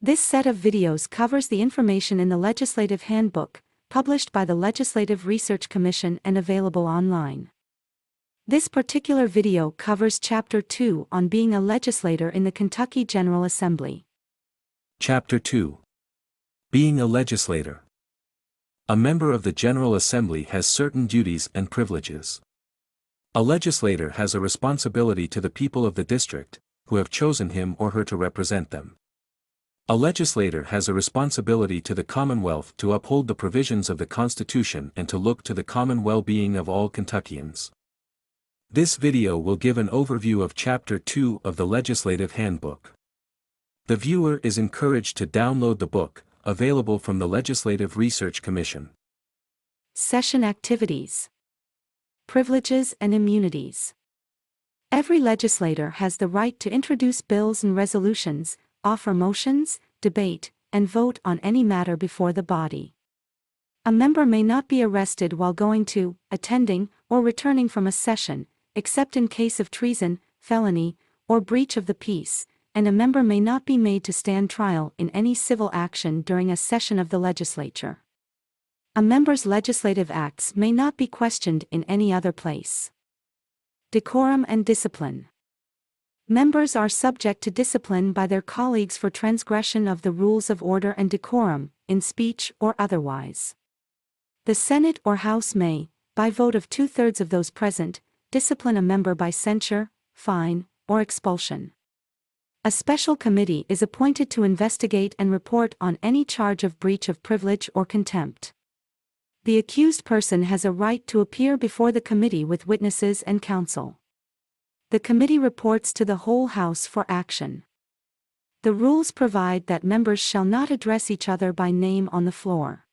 This set of videos covers the information in the Legislative Handbook, published by the Legislative Research Commission and available online. This particular video covers Chapter 2 on being a legislator in the Kentucky General Assembly. Chapter 2. Being a legislator. A member of the General Assembly has certain duties and privileges. A legislator has a responsibility to the people of the district, who have chosen him or her to represent them. A legislator has a responsibility to the Commonwealth to uphold the provisions of the Constitution and to look to the common well-being of all Kentuckians. This video will give an overview of Chapter 2 of the Legislative Handbook. The viewer is encouraged to download the book, available from the Legislative Research Commission. Session activities. Privileges and immunities. Every legislator has the right to introduce bills and resolutions, offer motions, debate, and vote on any matter before the body. A member may not be arrested while going to, attending, or returning from a session, except in case of treason, felony, or breach of the peace, and a member may not be made to stand trial in any civil action during a session of the legislature. A member's legislative acts may not be questioned in any other place. Decorum and discipline. Members are subject to discipline by their colleagues for transgression of the rules of order and decorum, in speech or otherwise. The Senate or House may, by vote of 2/3 of those present, discipline a member by censure, fine, or expulsion. A special committee is appointed to investigate and report on any charge of breach of privilege or contempt. The accused person has a right to appear before the committee with witnesses and counsel. The committee reports to the whole House for action. The rules provide that members shall not address each other by name on the floor.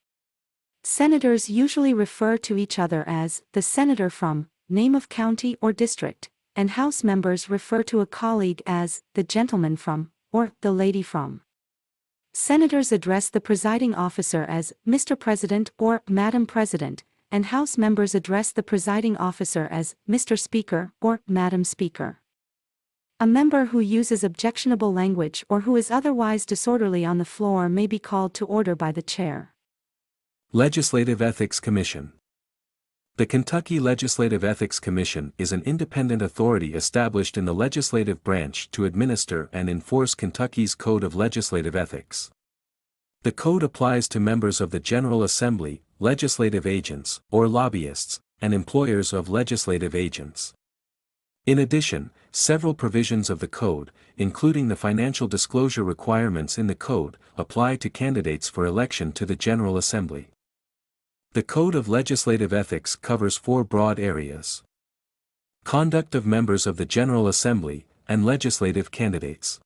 Senators usually refer to each other as the senator from, name of county or district, and House members refer to a colleague as the gentleman from, or the lady from. Senators address the presiding officer as Mr. President or Madam President, and House members address the presiding officer as Mr. Speaker or Madam Speaker. A member who uses objectionable language or who is otherwise disorderly on the floor may be called to order by the chair. Legislative Ethics Commission. The Kentucky Legislative Ethics Commission is an independent authority established in the legislative branch to administer and enforce Kentucky's Code of Legislative Ethics. The code applies to members of the General Assembly, legislative agents, or lobbyists, and employers of legislative agents. In addition, several provisions of the code, including the financial disclosure requirements in the code, apply to candidates for election to the General Assembly. The Code of Legislative Ethics covers 4 broad areas: conduct of members of the General Assembly, and legislative candidates;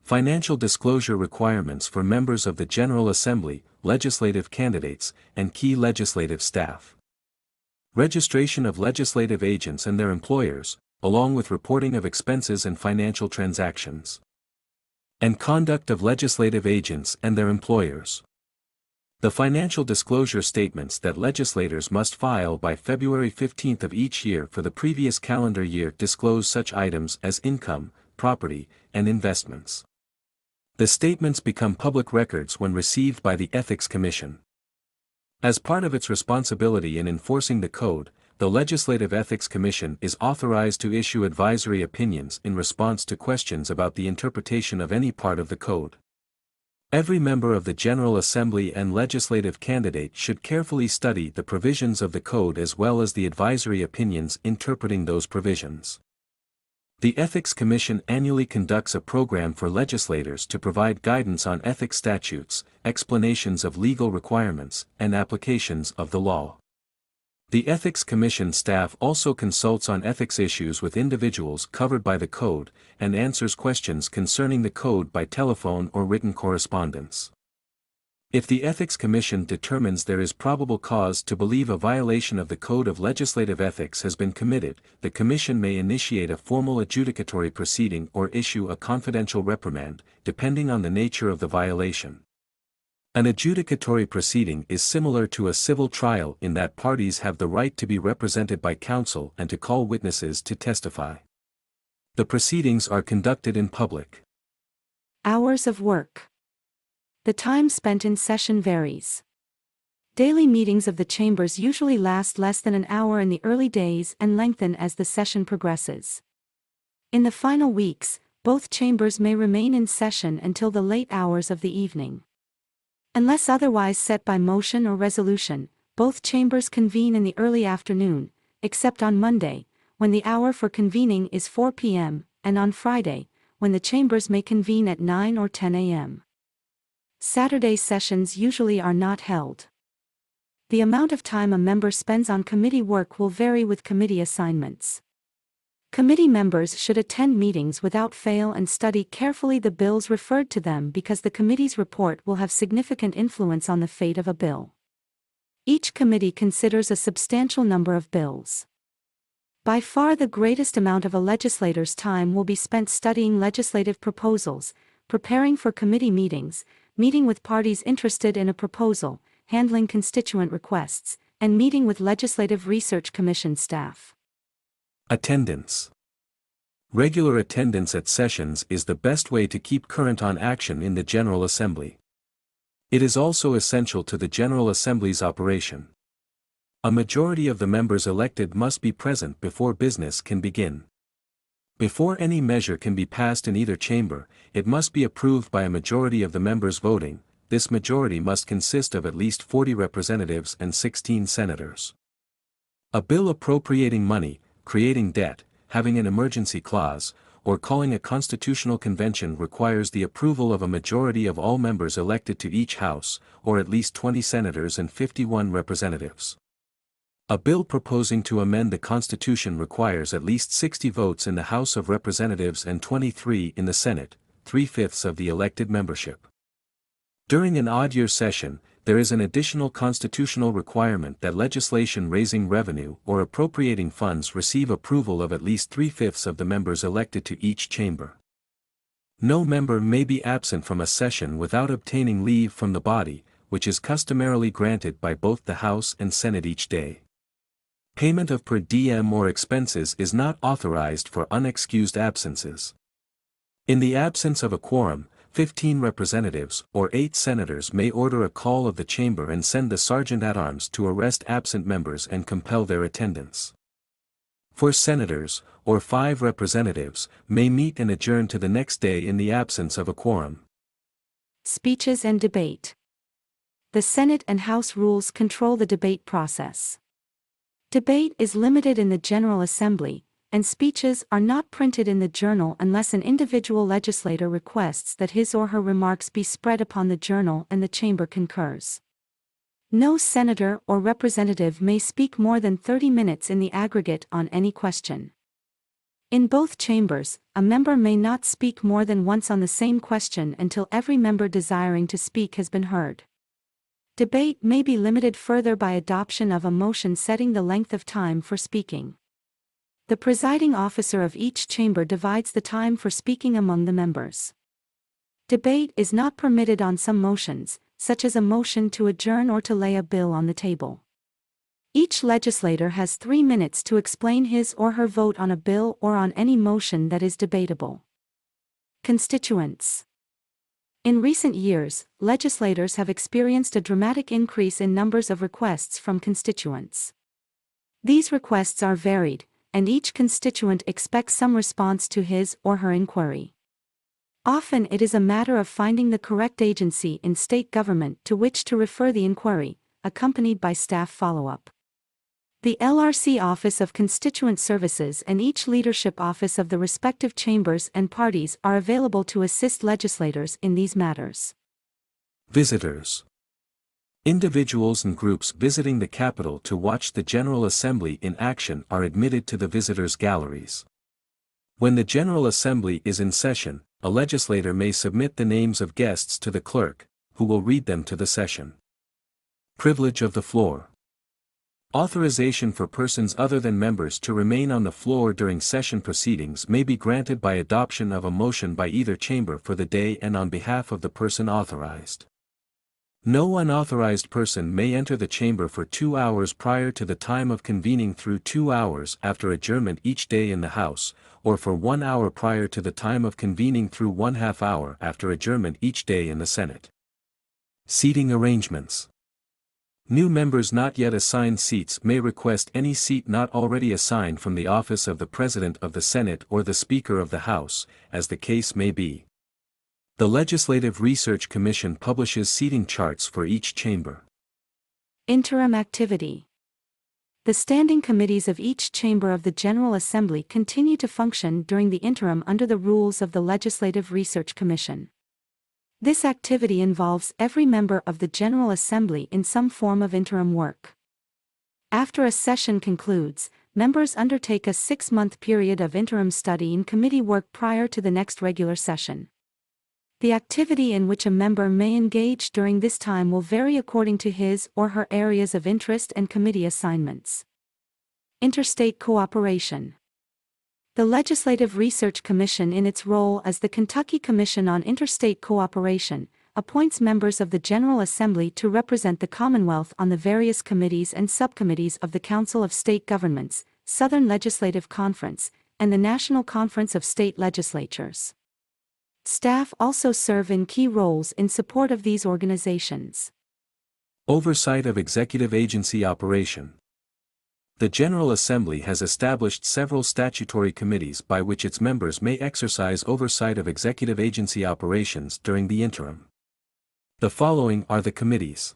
financial disclosure requirements for members of the General Assembly, legislative candidates, and key legislative staff; registration of legislative agents and their employers, along with reporting of expenses and financial transactions; and conduct of legislative agents and their employers. The financial disclosure statements that legislators must file by February 15 of each year for the previous calendar year disclose such items as income, property, and investments. The statements become public records when received by the Ethics Commission. As part of its responsibility in enforcing the code, the Legislative Ethics Commission is authorized to issue advisory opinions in response to questions about the interpretation of any part of the code. Every member of the General Assembly and legislative candidate should carefully study the provisions of the code as well as the advisory opinions interpreting those provisions. The Ethics Commission annually conducts a program for legislators to provide guidance on ethics statutes, explanations of legal requirements, and applications of the law. The Ethics Commission staff also consults on ethics issues with individuals covered by the code, and answers questions concerning the code by telephone or written correspondence. If the Ethics Commission determines there is probable cause to believe a violation of the Code of Legislative Ethics has been committed, the Commission may initiate a formal adjudicatory proceeding or issue a confidential reprimand, depending on the nature of the violation. An adjudicatory proceeding is similar to a civil trial in that parties have the right to be represented by counsel and to call witnesses to testify. The proceedings are conducted in public. Hours of work. The time spent in session varies. Daily meetings of the chambers usually last less than an hour in the early days and lengthen as the session progresses. In the final weeks, both chambers may remain in session until the late hours of the evening. Unless otherwise set by motion or resolution, both chambers convene in the early afternoon, except on Monday, when the hour for convening is 4 p.m., and on Friday, when the chambers may convene at 9 or 10 a.m. Saturday sessions usually are not held. The amount of time a member spends on committee work will vary with committee assignments. Committee members should attend meetings without fail and study carefully the bills referred to them because the committee's report will have significant influence on the fate of a bill. Each committee considers a substantial number of bills. By far the greatest amount of a legislator's time will be spent studying legislative proposals, preparing for committee meetings, meeting with parties interested in a proposal, handling constituent requests, and meeting with Legislative Research Commission staff. Attendance. Regular attendance at sessions is the best way to keep current on action in the General Assembly. It is also essential to the General Assembly's operation. A majority of the members elected must be present before business can begin. Before any measure can be passed in either chamber, it must be approved by a majority of the members voting. This majority must consist of at least 40 representatives and 16 senators. A bill appropriating money, creating debt, having an emergency clause, or calling a constitutional convention requires the approval of a majority of all members elected to each house, or at least 20 senators and 51 representatives. A bill proposing to amend the Constitution requires at least 60 votes in the House of Representatives and 23 in the Senate, 3/5 of the elected membership. During an odd-year session, there is an additional constitutional requirement that legislation raising revenue or appropriating funds receive approval of at least 3/5 of the members elected to each chamber. No member may be absent from a session without obtaining leave from the body, which is customarily granted by both the House and Senate each day. Payment of per diem or expenses is not authorized for unexcused absences. In the absence of a quorum, 15 representatives or 8 senators may order a call of the chamber and send the sergeant-at-arms to arrest absent members and compel their attendance. 4 senators, or 5 representatives, may meet and adjourn to the next day in the absence of a quorum. Speeches and debate. The Senate and House rules control the debate process. Debate is limited in the General Assembly, and speeches are not printed in the journal unless an individual legislator requests that his or her remarks be spread upon the journal and the chamber concurs. No senator or representative may speak more than 30 minutes in the aggregate on any question. In both chambers, a member may not speak more than once on the same question until every member desiring to speak has been heard. Debate may be limited further by adoption of a motion setting the length of time for speaking. The presiding officer of each chamber divides the time for speaking among the members. Debate is not permitted on some motions, such as a motion to adjourn or to lay a bill on the table. Each legislator has 3 minutes to explain his or her vote on a bill or on any motion that is debatable. Constituents. In recent years, legislators have experienced a dramatic increase in numbers of requests from constituents. These requests are varied, and each constituent expects some response to his or her inquiry. Often it is a matter of finding the correct agency in state government to which to refer the inquiry, accompanied by staff follow-up. The LRC Office of Constituent Services and each leadership office of the respective chambers and parties are available to assist legislators in these matters. Visitors. Individuals and groups visiting the Capitol to watch the General Assembly in action are admitted to the visitors' galleries. When the General Assembly is in session, a legislator may submit the names of guests to the clerk, who will read them to the session. Privilege of the floor. Authorization for persons other than members to remain on the floor during session proceedings may be granted by adoption of a motion by either chamber for the day and on behalf of the person authorized. No unauthorized person may enter the chamber for 2 hours prior to the time of convening through 2 hours after adjournment each day in the House, or for 1 hour prior to the time of convening through 1/2 hour after adjournment each day in the Senate. Seating arrangements. New members not yet assigned seats may request any seat not already assigned from the office of the President of the Senate or the Speaker of the House, as the case may be. The Legislative Research Commission publishes seating charts for each chamber. Interim activity. The standing committees of each chamber of the General Assembly continue to function during the interim under the rules of the Legislative Research Commission. This activity involves every member of the General Assembly in some form of interim work. After a session concludes, members undertake a 6-month period of interim study and committee work prior to the next regular session. The activity in which a member may engage during this time will vary according to his or her areas of interest and committee assignments. Interstate cooperation. The Legislative Research Commission, in its role as the Kentucky Commission on Interstate Cooperation, appoints members of the General Assembly to represent the Commonwealth on the various committees and subcommittees of the Council of State Governments, Southern Legislative Conference, and the National Conference of State Legislatures. Staff also serve in key roles in support of these organizations. Oversight of executive agency operation. The General Assembly has established several statutory committees by which its members may exercise oversight of executive agency operations during the interim. The following are the committees: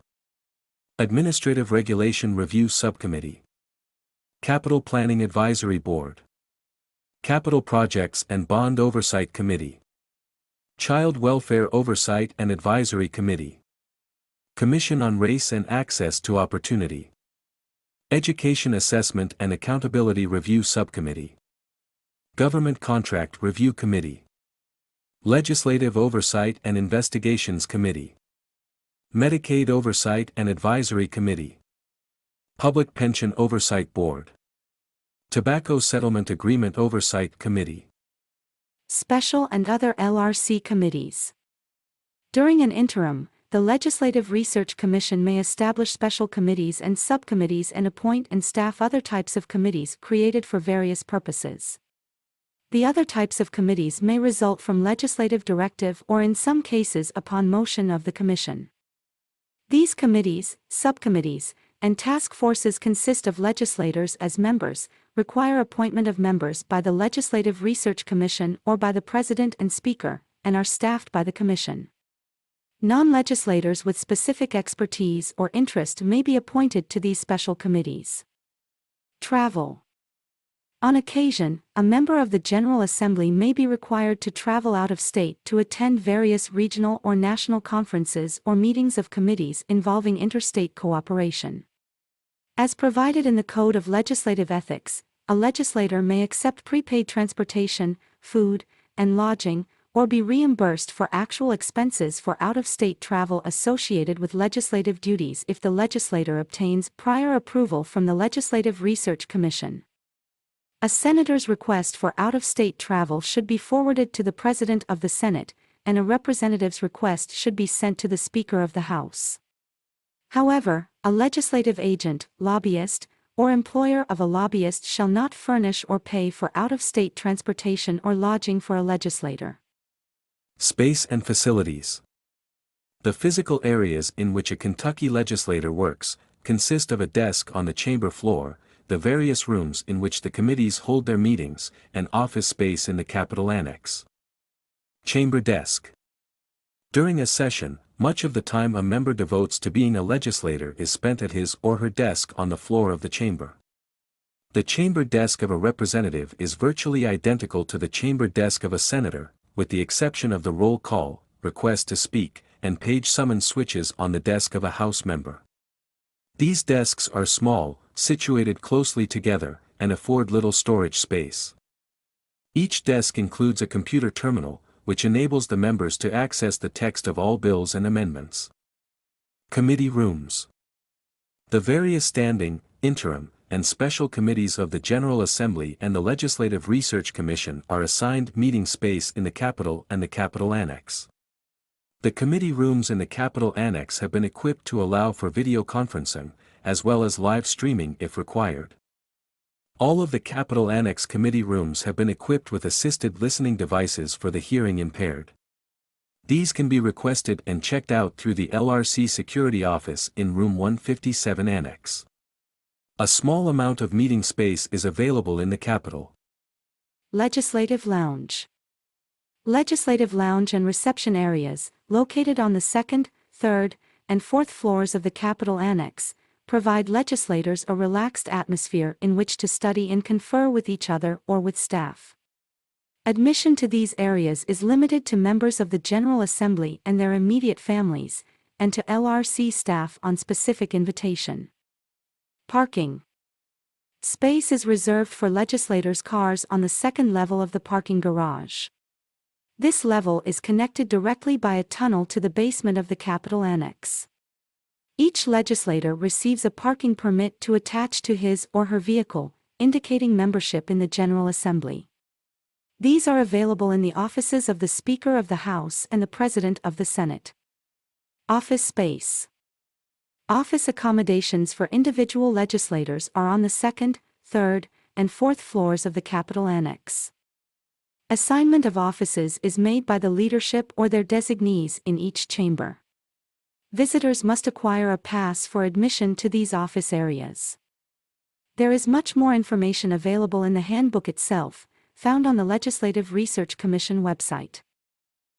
Administrative Regulation Review Subcommittee, Capital Planning Advisory Board, Capital Projects and Bond Oversight Committee, Child Welfare Oversight and Advisory Committee, Commission on Race and Access to Opportunity, Education Assessment and Accountability Review Subcommittee, Government Contract Review Committee, Legislative Oversight and Investigations Committee, Medicaid Oversight and Advisory Committee, Public Pension Oversight Board, Tobacco Settlement Agreement Oversight Committee. Special and other LRC committees. During an interim, the Legislative Research Commission may establish special committees and subcommittees and appoint and staff other types of committees created for various purposes. The other types of committees may result from legislative directive or in some cases upon motion of the Commission. These committees, subcommittees, and task forces consist of legislators as members, require appointment of members by the Legislative Research Commission or by the President and Speaker, and are staffed by the Commission. Non-legislators with specific expertise or interest may be appointed to these special committees. Travel. On occasion, a member of the General Assembly may be required to travel out of state to attend various regional or national conferences or meetings of committees involving interstate cooperation. As provided in the Code of Legislative Ethics, a legislator may accept prepaid transportation, food, and lodging, or be reimbursed for actual expenses for out-of-state travel associated with legislative duties if the legislator obtains prior approval from the Legislative Research Commission. A senator's request for out-of-state travel should be forwarded to the President of the Senate, and a representative's request should be sent to the Speaker of the House. However, a legislative agent, lobbyist, or employer of a lobbyist shall not furnish or pay for out-of-state transportation or lodging for a legislator. Space and facilities. The physical areas in which a Kentucky legislator works consist of a desk on the chamber floor, the various rooms in which the committees hold their meetings, and office space in the Capitol Annex. Chamber desk. During a session, much of the time a member devotes to being a legislator is spent at his or her desk on the floor of the chamber. The chamber desk of a representative is virtually identical to the chamber desk of a senator, with the exception of the roll call, request to speak, and page summons switches on the desk of a House member. These desks are small, situated closely together, and afford little storage space. Each desk includes a computer terminal, which enables the members to access the text of all bills and amendments. Committee rooms. The various standing, interim, and special committees of the General Assembly and the Legislative Research Commission are assigned meeting space in the Capitol and the Capitol Annex. The committee rooms in the Capitol Annex have been equipped to allow for video conferencing, as well as live streaming if required. All of the Capitol Annex committee rooms have been equipped with assisted listening devices for the hearing impaired. These can be requested and checked out through the LRC Security Office in Room 157 Annex. A small amount of meeting space is available in the Capitol. Legislative Lounge. Legislative Lounge and reception areas, located on the second, third, and fourth floors of the Capitol Annex, provide legislators a relaxed atmosphere in which to study and confer with each other or with staff. Admission to these areas is limited to members of the General Assembly and their immediate families, and to LRC staff on specific invitation. Parking. Space is reserved for legislators' cars on the second level of the parking garage. This level is connected directly by a tunnel to the basement of the Capitol Annex. Each legislator receives a parking permit to attach to his or her vehicle, indicating membership in the General Assembly. These are available in the offices of the Speaker of the House and the President of the Senate. Office space. Office accommodations for individual legislators are on the second, third, and fourth floors of the Capitol Annex. Assignment of offices is made by the leadership or their designees in each chamber. Visitors must acquire a pass for admission to these office areas. There is much more information available in the handbook itself, found on the Legislative Research Commission website.